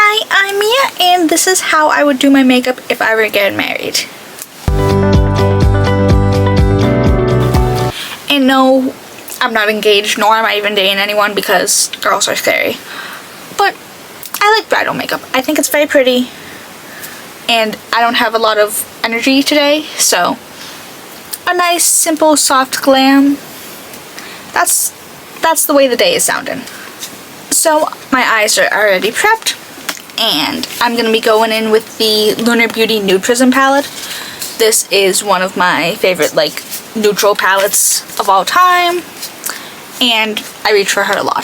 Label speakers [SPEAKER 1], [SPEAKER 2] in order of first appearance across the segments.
[SPEAKER 1] Hi, I'm Mia, and this is how I would do my makeup if I were getting married. And no, I'm not engaged, nor am I even dating anyone because girls are scary. But I like bridal makeup. I think it's very pretty, and I don't have a lot of energy today, so a nice, simple, soft glam. That's the way the day is sounding. So my eyes are already prepped, and I'm going to be going in with the Lunar Beauty Nude Prism palette. This is one of my favorite, like, neutral palettes of all time, and I reach for her a lot.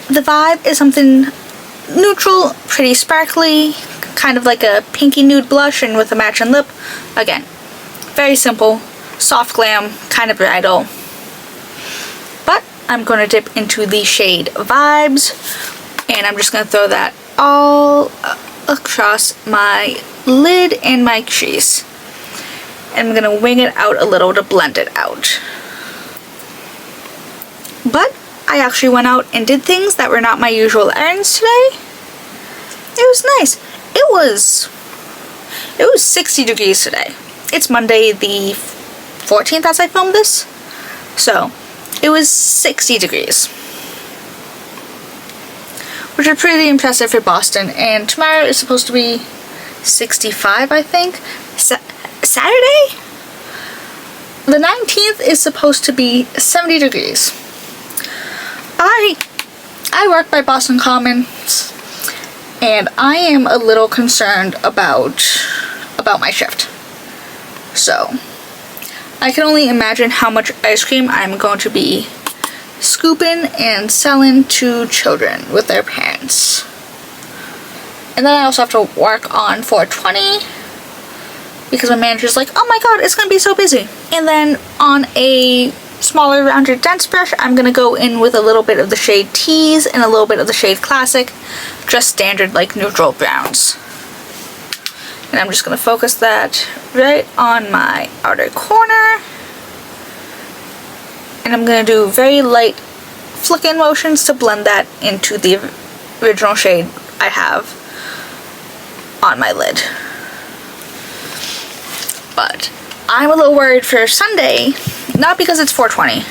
[SPEAKER 1] The vibe is something neutral, pretty sparkly, kind of like a pinky nude blush and with a matching lip. Again, very simple, soft glam, kind of bridal. But I'm going to dip into the shade Vibes, and I'm just going to throw that all across my lid and my crease. And I'm going to wing it out a little to blend it out. But I actually went out and did things that were not my usual errands today. It was nice. It was 60 degrees today. It's Monday the 14th as I filmed this. So it was 60 degrees, which are pretty impressive for Boston. And tomorrow is supposed to be 65, I think. Saturday? The 19th is supposed to be 70 degrees. I work by Boston Commons, and I am a little concerned about my shift. So I can only imagine how much ice cream I'm going to be scooping and selling to children with their parents. And then I also have to work on 420 because my manager's like, oh my god, it's going to be so busy. And then on a smaller, rounded, dense brush, I'm going to go in with a little bit of the shade Tease and a little bit of the shade Classic, just standard, like, neutral browns. And I'm just going to focus that right on my outer corner. And I'm going to do very light flicking motions to blend that into the original shade I have on my lid. But I'm a little worried for Sunday, not because it's 420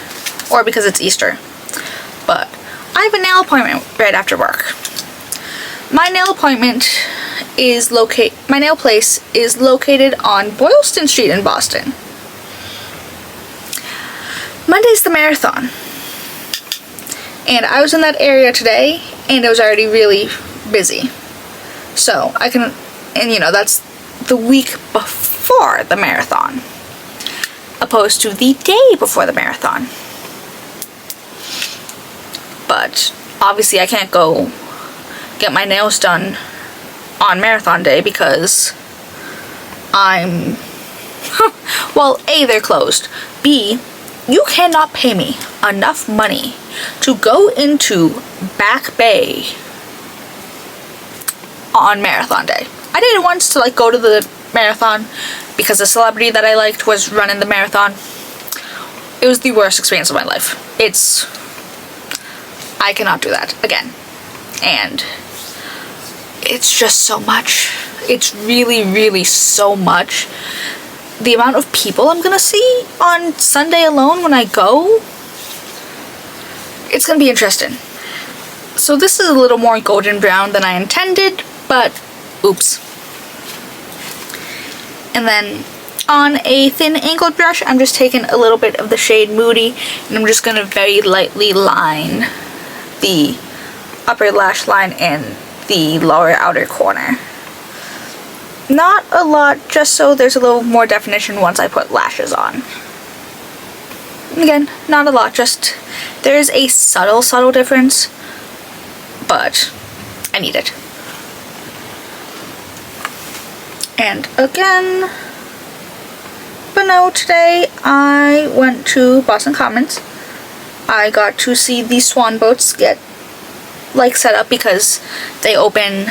[SPEAKER 1] or because it's Easter, but I have a nail appointment right after work. My nail place is located on Boylston Street in Boston. Monday's the marathon, and I was in that area today, and it was already really busy. So and you know, that's the week before the marathon, opposed to the day before the marathon. But obviously I can't go get my nails done on marathon day because I'm well, A, they're closed. B, you cannot pay me enough money to go into Back Bay on marathon day. I did it once to, like, go to the marathon because a celebrity that I liked was running the marathon. It was the worst experience of my life. I cannot do that again. And it's just so much. It's really, really so much. The amount of people I'm gonna see on Sunday alone when I go, it's gonna be interesting. So this is a little more golden brown than I intended, but oops. And then on a thin angled brush, I'm just taking a little bit of the shade Moody, and I'm just gonna very lightly line the upper lash line and the lower outer corner. Not a lot, just so there's a little more definition once I put lashes on. Again, not a lot, just there's a subtle difference, but I need it. And again, but no, today I went to Boston Commons. I got to see the swan boats get, like, set up because they open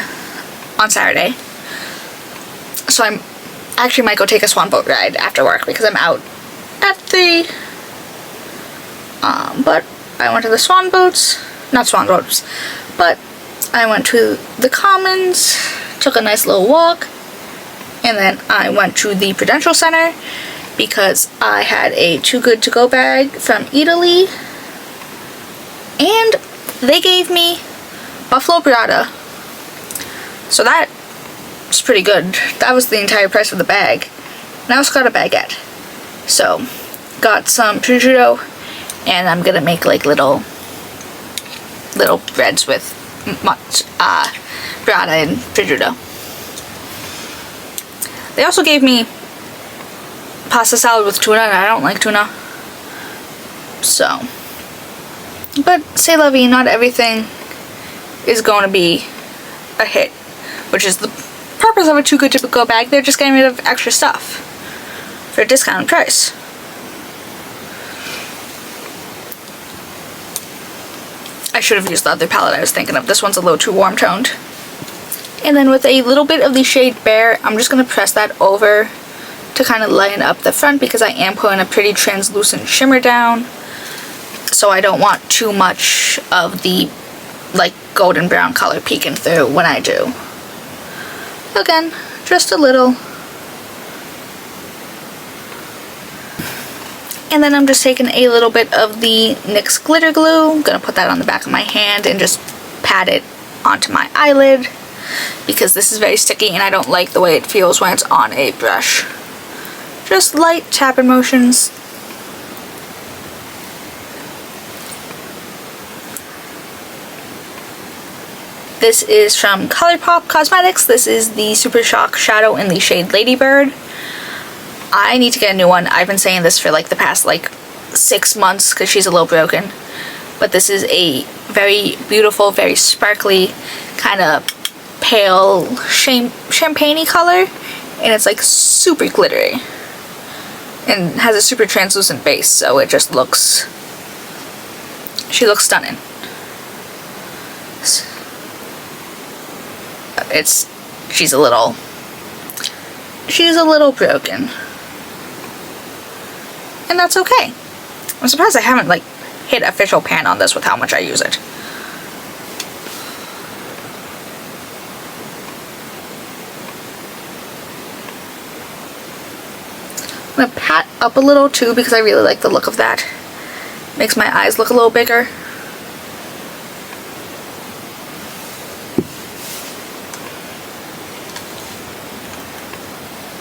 [SPEAKER 1] on Saturday. So I actually might go take a swan boat ride after work because I'm out at 3. But I went to the swan boats, not swan boats, but I went to the Commons, took a nice little walk, and then I went to the Prudential Center because I had a Too Good To Go bag from Italy, and they gave me Buffalo Burrata, so that was pretty good. That was the entire price of the bag, and I also got a baguette. So, got some prosciutto, and I'm gonna make like little breads with burrata and prosciutto. They also gave me pasta salad with tuna, and I don't like tuna. So, but c'est la vie, not everything is going to be a hit, which is the purpose of a Too Good To Go bag. They're just getting rid of extra stuff for a discounted price. I should have used the other palette I was thinking of. This one's a little too warm toned. And then with a little bit of the shade Bare, I'm just going to press that over to kind of lighten up the front because I am putting a pretty translucent shimmer down. So I don't want too much of the like golden brown color peeking through when I do. Again, just a little. And then I'm just taking a little bit of the NYX glitter glue. I'm gonna put that on the back of my hand and just pat it onto my eyelid because this is very sticky and I don't like the way it feels when it's on a brush. Just light tapping motions. This is from Colourpop Cosmetics. This is the Super Shock Shadow in the shade Ladybird. I need to get a new one. I've been saying this for like the past like 6 months because she's a little broken. But this is a very beautiful, very sparkly, kind of pale champagne-y color. And it's like super glittery. And has a super translucent base, so it just looks... She looks stunning. She's a little broken. And that's okay. I'm surprised I haven't like hit official pan on this with how much I use it. I'm gonna pat up a little too because I really like the look of that. Makes my eyes look a little bigger.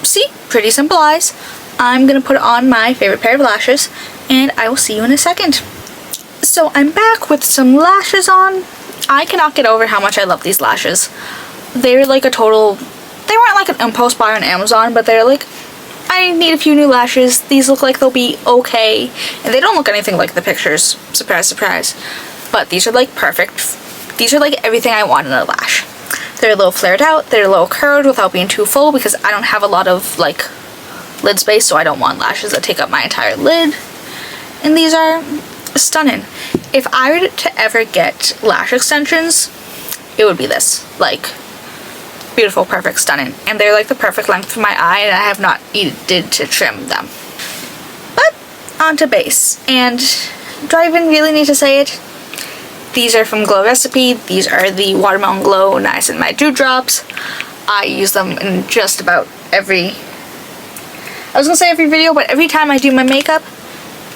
[SPEAKER 1] See? Pretty simple eyes. I'm gonna put on my favorite pair of lashes and I will see you in a second. So I'm back with some lashes on. I cannot get over how much I love these lashes. They're like a total... They weren't like an impulse buy on Amazon, but they're like, I need a few new lashes. These look like they'll be okay. And they don't look anything like the pictures. Surprise, surprise. But these are like perfect. These are like everything I want in a lash. They're a little flared out. They're a little curved without being too full because I don't have a lot of like lid space, so I don't want lashes that take up my entire lid. And these are stunning. If I were to ever get lash extensions, it would be this. Like, beautiful, perfect, stunning. And they're like the perfect length for my eye, and I have not needed to trim them. But onto base. And do I even really need to say it? These are from Glow Recipe. These are the Watermelon Glow Niacinamide Dewdrops. I use them in just about every... I was gonna say every video, but every time I do my makeup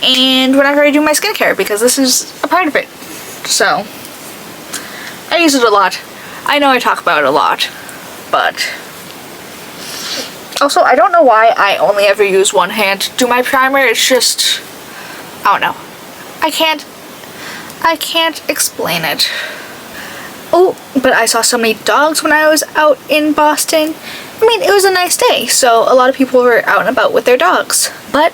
[SPEAKER 1] and whenever I do my skincare, because this is a part of it. So, I use it a lot. I know I talk about it a lot, but... Also, I don't know why I only ever use one hand to do my primer. It's just... I don't know. I can't explain it. Oh, but I saw so many dogs when I was out in Boston. I mean, it was a nice day, so a lot of people were out and about with their dogs. But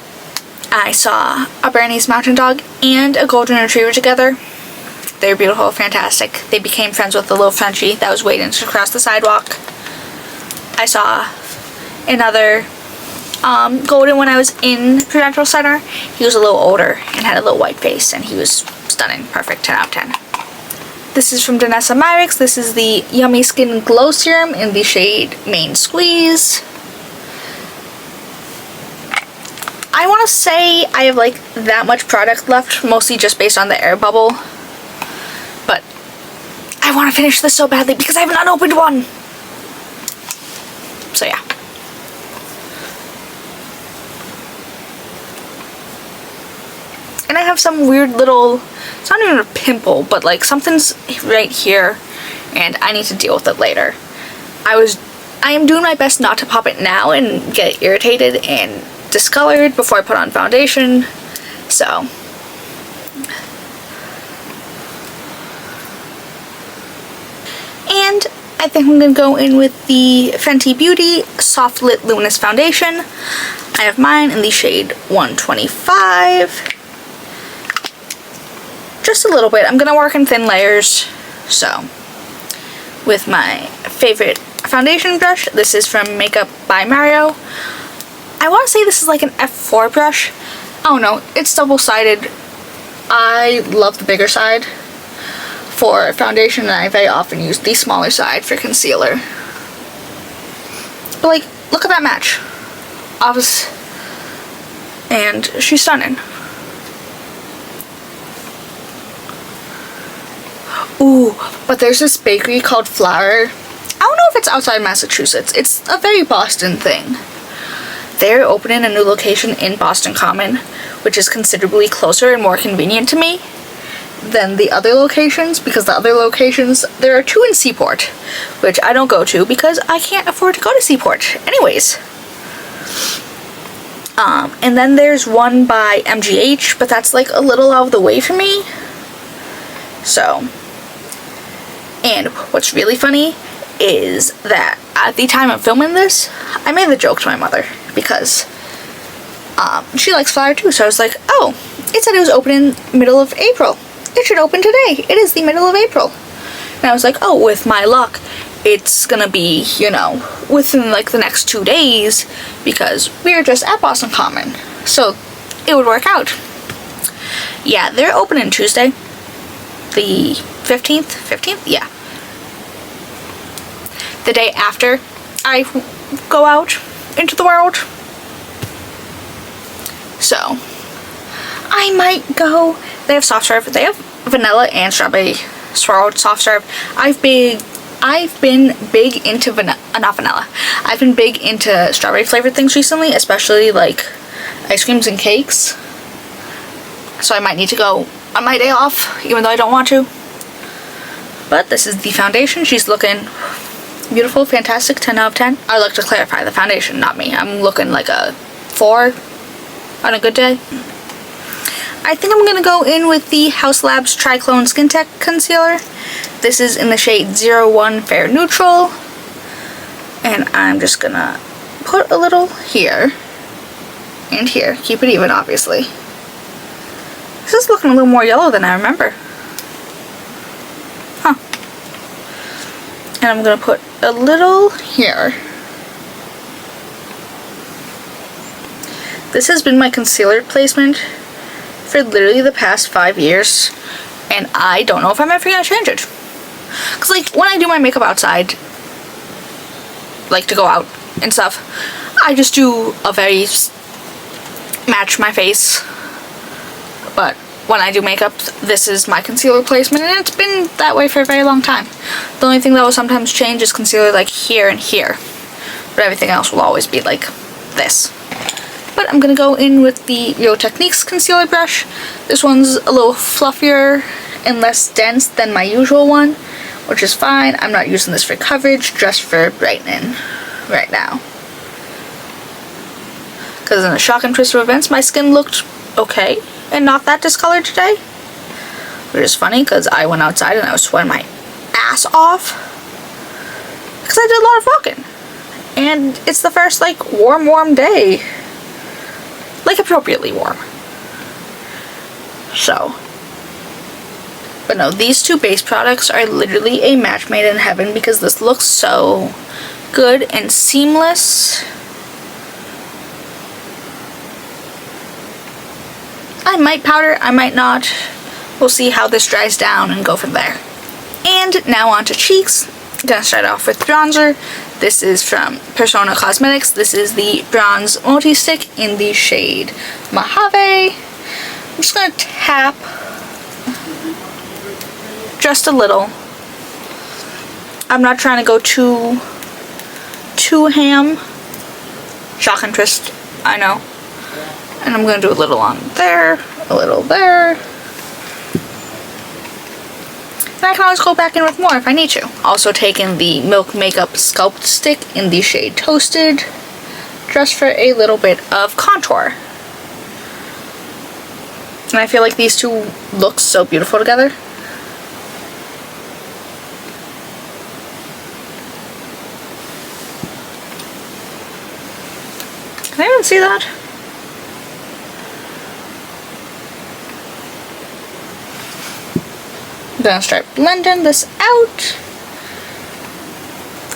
[SPEAKER 1] I saw a Bernese Mountain Dog and a Golden Retriever together. They're beautiful, fantastic. They became friends with the little Frenchie that was waiting to cross the sidewalk. I saw another Golden when I was in Prudential Center. He was a little older and had a little white face, and he was stunning. Perfect, 10 out of 10. This is from Danessa Myricks. This is the Yummy Skin Glow Serum in the shade Main Squeeze. I want to say I have like that much product left, mostly just based on the air bubble. But I I want to finish this so badly because I have an unopened one. So yeah. And I have some weird little, it's not even a pimple, but like something's right here and I need to deal with it later. I am doing my best not to pop it now and get irritated and discolored before I put on foundation. So and I think I'm going to go in with the Fenty Beauty Soft Lit Luminous Foundation. I have mine in the shade 125. Just a little bit. I'm going to work in thin layers. So, with my favorite foundation brush, this is from Makeup by Mario. I want to say this is like an F4 brush. Oh no, it's double-sided. I love the bigger side for foundation, and I very often use the smaller side for concealer. But like, look at that match. Obvious. And she's stunning. Ooh, but there's this bakery called Flower. I don't know if it's outside Massachusetts. It's a very Boston thing. They're opening a new location in Boston Common, which is considerably closer and more convenient to me than the other locations, because the other locations, there are 2 in Seaport, which I don't go to because I can't afford to go to Seaport anyways. And then there's one by MGH, but that's like a little out of the way for me. So, and what's really funny is that at the time of filming this, I made the joke to my mother because she likes Flower too, so I was like, oh, it said it was opening middle of April. It should open today. It is the middle of April. And I was like, oh, with my luck, it's gonna be, you know, within like the next 2 days because we're just at Boston Common. So it would work out. Yeah, they're opening Tuesday. The 15th? Yeah. The day after I go out into the world. So, I might go. They have soft serve. They have vanilla and strawberry swirled soft serve. I've been big into not vanilla. I've been big into strawberry flavored things recently, especially like ice creams and cakes. So I might need to go on my day off, even though I don't want to. But this is the foundation. She's looking beautiful, fantastic, 10 out of 10. I'd like to clarify, the foundation, not me. I'm looking like a 4 on a good day. I think I'm going to go in with the Haus Labs Trichlone Skin Tech Concealer. This is in the shade 01 Fair Neutral. And I'm just going to put a little here and here. Keep it even, obviously. This is looking a little more yellow than I remember. Huh. And I'm going to put a little here. This has been my concealer placement for literally the past 5 years, and I don't know if I'm ever going to change it. Because, like, when I do my makeup outside, like to go out and stuff, I just do a very match my face. But when I do makeup, this is my concealer placement, and it's been that way for a very long time. The only thing that will sometimes change is concealer like here and here, but everything else will always be like this. But I'm going to go in with the Real Techniques concealer brush. This one's a little fluffier and less dense than my usual one, which is fine. I'm not using this for coverage, just for brightening right now. Because in a shock and twist of events, my skin looked okay and not that discolored today. Which is funny because I went outside and I was sweating my ass off. Because I did a lot of walking. And it's the first, like, warm day. Like, appropriately warm. So. But no, these 2 base products are literally a match made in heaven because this looks so good and seamless. I might powder, I might not. We'll see how this dries down and go from there. And now on to cheeks. I'm gonna start off with bronzer. This is from Persona Cosmetics. This is the Bronze Multistick in the shade Mojave. I'm just gonna tap just a little I'm not trying to go too ham. Shock and twist, I know. And I'm going to do a little on there, a little there. And I can always go back in with more if I need to. Also taking the Milk Makeup Sculpt Stick in the shade Toasted, just for a little bit of contour. And I feel like these two look so beautiful together. Can I even see that? I'm gonna start blending this out.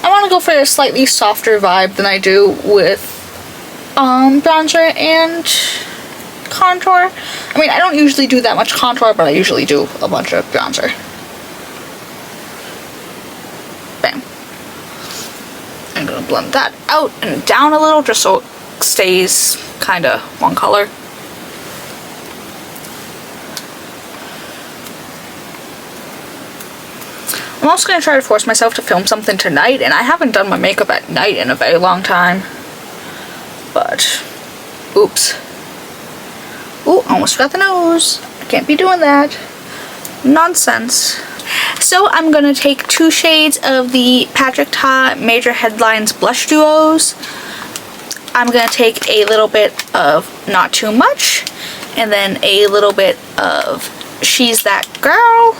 [SPEAKER 1] I want to go for a slightly softer vibe than I do with bronzer and contour. I mean, I don't usually do that much contour, but I usually do a bunch of bronzer. Bam. I'm gonna blend that out and down a little just so it stays kind of one color. I'm also going to try to force myself to film something tonight, and I haven't done my makeup at night in a very long time. But, oops. Ooh, almost forgot the nose. I can't be doing that. Nonsense. So I'm going to take 2 shades of the Patrick Ta Major Headlines Blush Duos. I'm going to take a little bit of Not Too Much, and then a little bit of She's That Girl,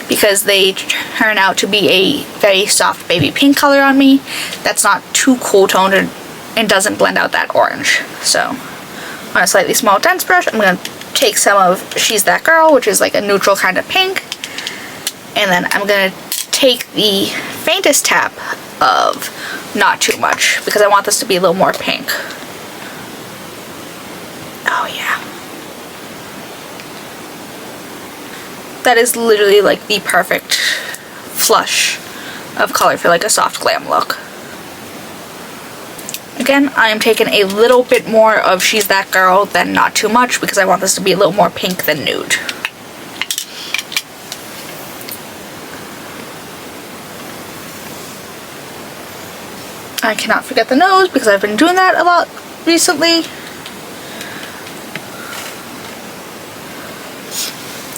[SPEAKER 1] because they turn out to be a very soft baby pink color on me. That's not too cool toned and doesn't blend out that orange. So on a slightly small dense brush, I'm going to take some of She's That Girl, which is like a neutral kind of pink, and then I'm going to take the faintest tap of Not Too Much, because I want this to be a little more pink. Oh yeah. That is literally like the perfect flush of color for like a soft glam look. Again, I am taking a little bit more of She's That Girl than Not Too Much, because I want this to be a little more pink than nude. I cannot forget the nose because I've been doing that a lot recently.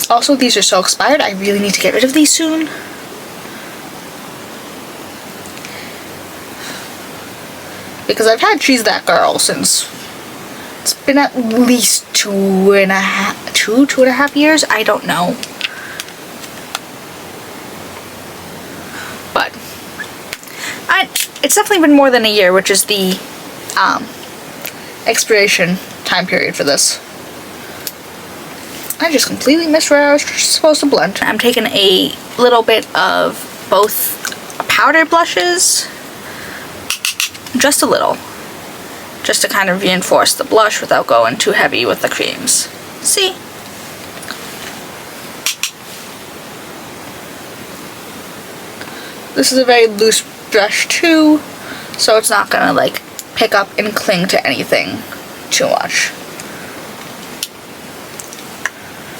[SPEAKER 1] Also, these are so expired. I really need to get rid of these soon. Because I've had She's That Girl since it's been at least 2.5 years. I don't know. But it's definitely been more than a year, which is the expiration time period for this. I just completely missed where I was supposed to blend. I'm taking a little bit of both powder blushes, just a little, just to kind of reinforce the blush without going too heavy with the creams. See? This is a very loose brush too, so it's not gonna like pick up and cling to anything too much.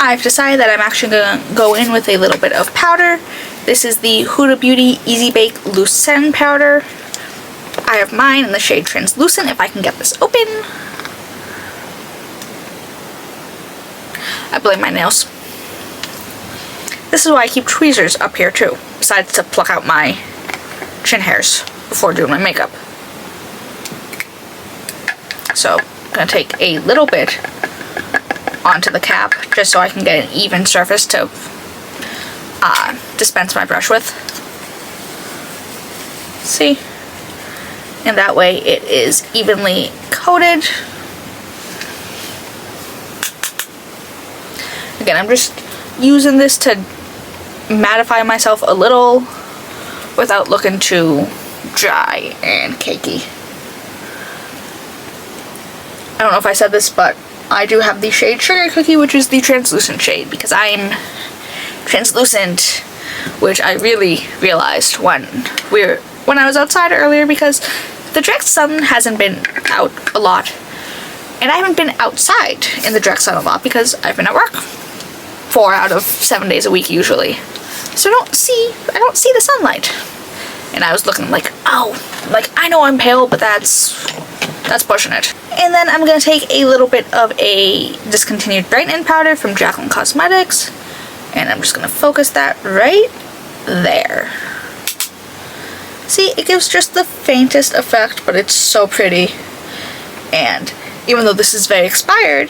[SPEAKER 1] I've decided that I'm actually going to go in with a little bit of powder. This is the Huda Beauty Easy Bake Loose Setting Powder. I have mine in the shade Translucent, if I can get this open. I blame my nails. This is why I keep tweezers up here too, besides to pluck out my chin hairs before doing my makeup. So I'm going to take a little bit onto the cap, just so I can get an even surface to dispense my brush with. See? And that way it is evenly coated. Again, I'm just using this to mattify myself a little without looking too dry and cakey. I don't know if I said this, but I do have the shade Sugar Cookie, which is the translucent shade, because I'm translucent, which I really realized when I was outside earlier, because the direct sun hasn't been out a lot, and I haven't been outside in the direct sun a lot because I've been at work 4 out of 7 days a week usually, so I don't see the sunlight. and I was looking like, oh, like I know I'm pale, but that's pushing it. And then I'm gonna take a little bit of a discontinued brightening powder from Jaclyn Cosmetics, and I'm just gonna focus that right there. See, it gives just the faintest effect, but it's so pretty. And even though this is very expired,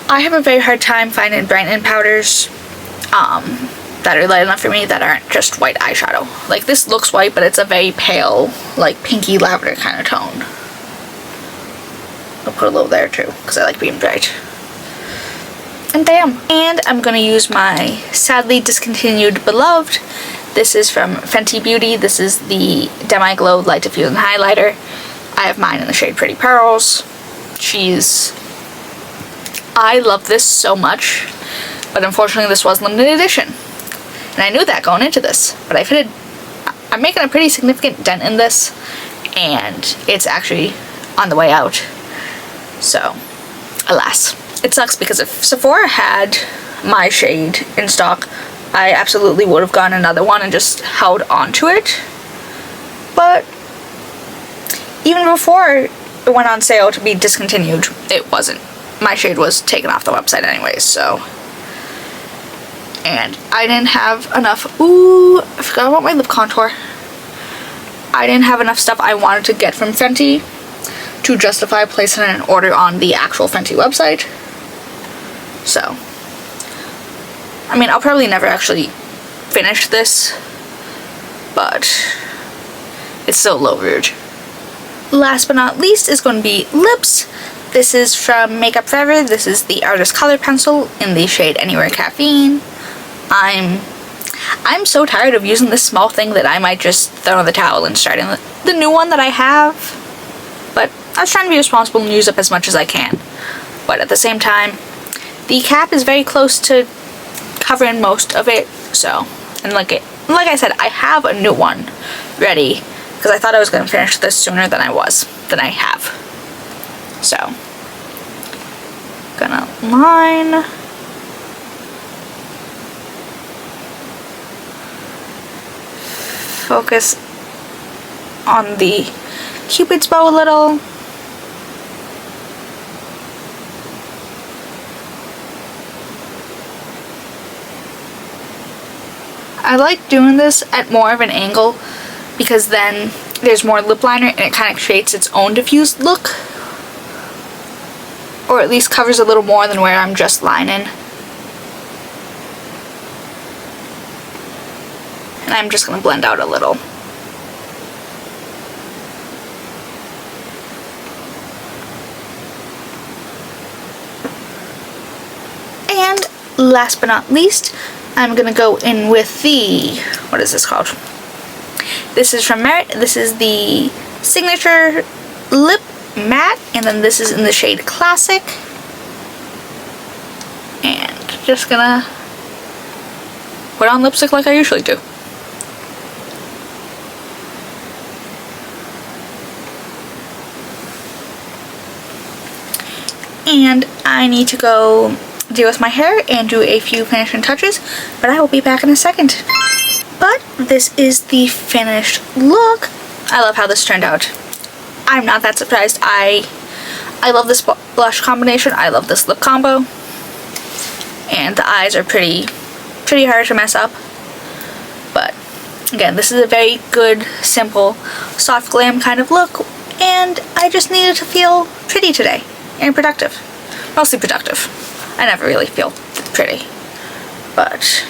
[SPEAKER 1] I have a very hard time finding brightening powders that are light enough for me that aren't just white eyeshadow. Like, this looks white, but it's a very pale, like pinky lavender kind of tone. I'll put a little there too, because I like being bright. And bam! And I'm gonna use my sadly discontinued beloved. This is from Fenty Beauty. This is the Demi Glow Light Diffusing Highlighter. I have mine in the shade Pretty Pearls. I love this so much, but unfortunately this was limited edition. And I knew that going into this, but I'm making a pretty significant dent in this, and it's actually on the way out. So, alas. It sucks because if Sephora had my shade in stock, I absolutely would have gotten another one and just held on to it. But even before it went on sale to be discontinued, it wasn't. My shade was taken off the website anyways, so. And I didn't have enough. Ooh, I forgot about my lip contour. I didn't have enough stuff I wanted to get from Fenty to justify placing an order on the actual Fenty website. So, I mean, I'll probably never actually finish this, but it's still a little rude. Last but not least is going to be lips. This is from Makeup Forever. This is the Artist Color Pencil in the shade Anywhere Caffeine. I'm so tired of using this small thing that I might just throw in the towel and start in the new one that I have. But I was trying to be responsible and use up as much as I can. But at the same time, the cap is very close to covering most of it, so, and like I said, I have a new one ready, because I thought I was going to finish this sooner than I have. So, gonna line, focus on the Cupid's bow a little. I like doing this at more of an angle because then there's more lip liner and it kind of creates its own diffused look. Or at least covers a little more than where I'm just lining. And I'm just going to blend out a little. And last but not least, I'm gonna go in with the, what is this called? This is from Myricks. This is the Signature Lip Matte, and then this is in the shade Classic. And just gonna put on lipstick like I usually do. And I need to go deal with my hair and do a few finishing touches, but I will be back in a second. But this is the finished look. I love how this turned out. I'm not that surprised. I love this blush combination. I love this lip combo. And the eyes are pretty hard to mess up. But again, this is a very good, simple, soft glam kind of look, and I just needed to feel pretty today and productive. Mostly productive. I never really feel pretty, but